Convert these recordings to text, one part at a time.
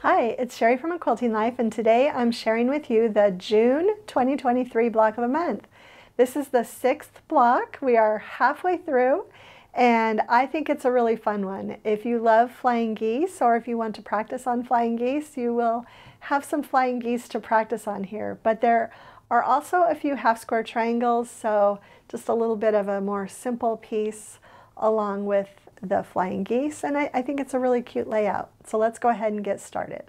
Hi, it's Sherri from Quilting Life, and today I'm sharing with you the June 2023 block of the month. This is the 6th block. We are halfway through, and I think it's a really fun one. If you love flying geese, or if you want to practice on flying geese, you will have some flying geese to practice on here. But there are also a few half square triangles, so just a little bit of a more simple piece along with the flying geese, and I think it's a really cute layout. So let's go ahead and get started.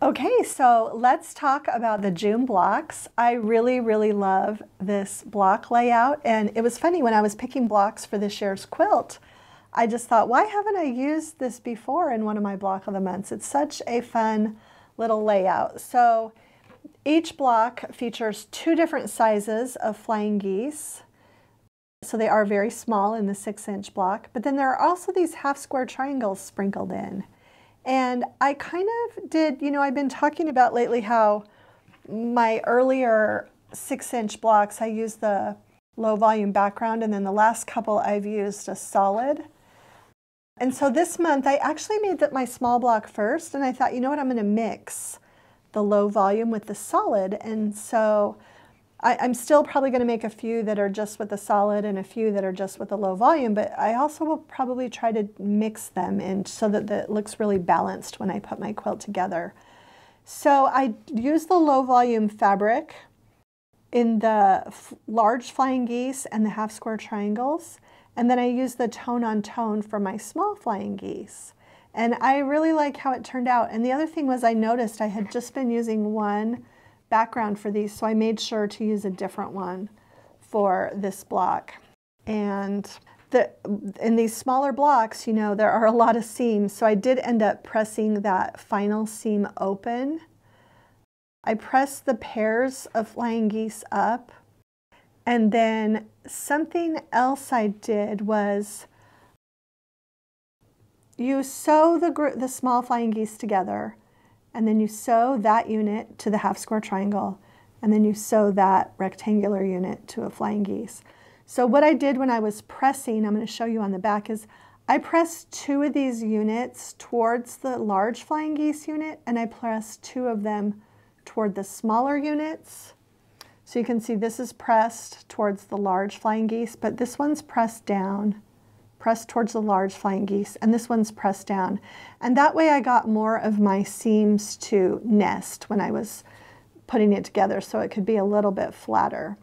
Okay, so let's talk about the June blocks. I really love this block layout, and it was funny when I was picking blocks for this year's quilt. I just thought, why haven't I used this before in one of my block of the months? It's such a fun little layout. So each block features 2 different sizes of flying geese. So they are very small in the 6-inch block, but then there are also these half square triangles sprinkled in. And I kind of did, I've been talking about lately how my earlier 6-inch blocks, I used the low volume background, and then the last couple I've used a solid. And so this month I actually made my small block first, and I thought, you know what, I'm going to mix the low volume with the solid. And so I'm still probably going to make a few that are just with the solid and a few that are just with the low volume, but I also will probably try to mix them in so that it looks really balanced when I put my quilt together. So I used the low volume fabric in the large flying geese and the half square triangles. And then I used the tone on tone for my small flying geese. And I really like how it turned out. And the other thing was I noticed I had just been using one background for these, so I made sure to use a different one for this block. And in these smaller blocks, there are a lot of seams, so I did end up pressing that final seam open. I pressed the pairs of flying geese up. And then something else I did was you sew the small flying geese together, and then you sew that unit to the half square triangle, and then you sew that rectangular unit to a flying geese. So what I did when I was pressing, I'm going to show you on the back, is I pressed 2 of these units towards the large flying geese unit, and I pressed 2 of them toward the smaller units. So you can see this is pressed towards the large flying geese, but this one's pressed down, pressed towards the large flying geese, and this one's pressed down. And that way I got more of my seams to nest when I was putting it together, so it could be a little bit flatter.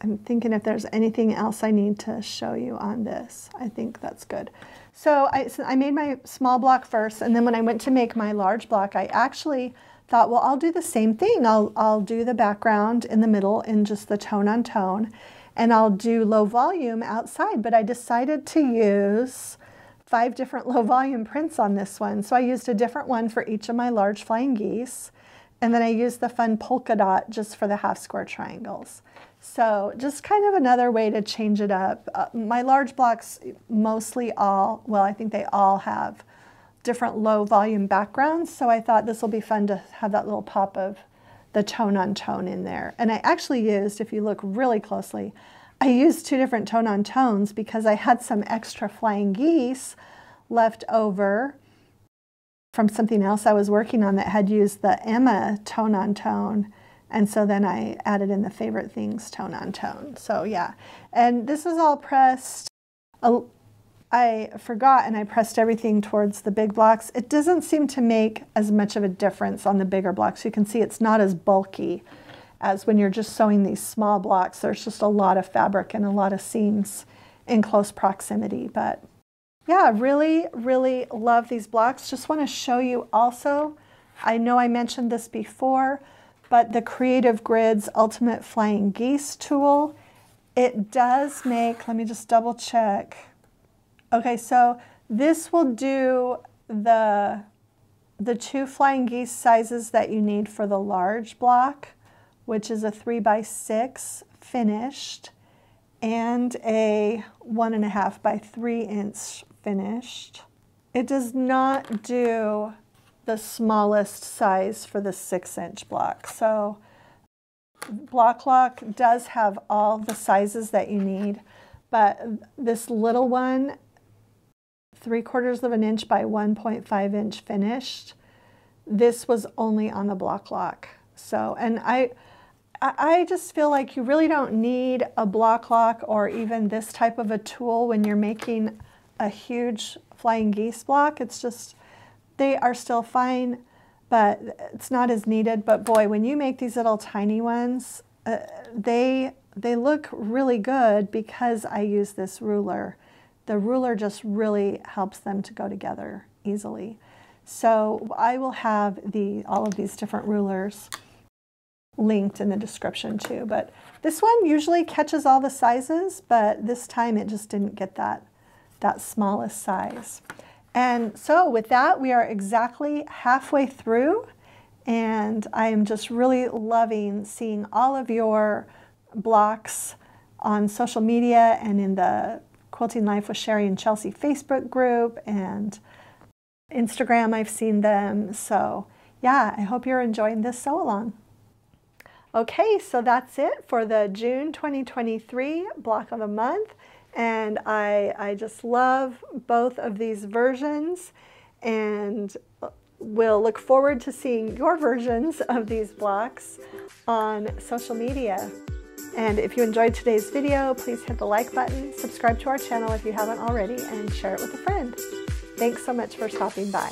I'm thinking if there's anything else I need to show you on this. I think that's good. So I made my small block first, and then when I went to make my large block, I actually thought, well, I'll do the same thing. I'll do the background in the middle in just the tone on tone, and I'll do low volume outside, but I decided to use 5 different low volume prints on this one. So I used a different one for each of my large flying geese, and then I used the fun polka dot just for the half square triangles. So just kind of another way to change it up. My large blocks mostly all, well, I think they all have different low volume backgrounds, so I thought this will be fun to have that little pop of the tone on tone in there. And I actually used, if you look really closely, I used 2 different tone on tones because I had some extra flying geese left over from something else I was working on that had used the Emma tone on tone, and so then I added in the favorite things tone on tone. So yeah, and this is all pressed. I forgot, and I pressed everything towards the big blocks. It doesn't seem to make as much of a difference on the bigger blocks. You can see it's not as bulky as when you're just sewing these small blocks. There's just a lot of fabric and a lot of seams in close proximity. But yeah, really love these blocks. Just want to show you also, I know I mentioned this before, but the Creative Grids Ultimate Flying Geese tool, it does make, let me just double check. Okay, so this will do the 2 flying geese sizes that you need for the large block, which is a 3x6 finished and a 1.5 by 3 inch finished. It does not do the smallest size for the 6-inch block. So block lock does have all the sizes that you need, but this little one, 3/4 of an inch by 1.5 inch finished, this was only on the block lock. So, and I just feel like you really don't need a block lock or even this type of a tool when you're making a huge flying geese block. It's just, they are still fine, but it's not as needed. But boy, when you make these little tiny ones, they look really good because I use this ruler. The ruler just really helps them to go together easily. So I will have all of these different rulers linked in the description too. But this one usually catches all the sizes, but this time it just didn't get that smallest size. And so with that, we are exactly halfway through, and I am just really loving seeing all of your blocks on social media and in the Quilting Life with Sherri and Chelsea Facebook group and Instagram. I've seen them. So yeah, I hope you're enjoying this sew along. Okay, so that's it for the June 2023 block of the month. And I just love both of these versions, and we'll look forward to seeing your versions of these blocks on social media. And if you enjoyed today's video, please hit the like button, subscribe to our channel if you haven't already, and share it with a friend. Thanks so much for stopping by.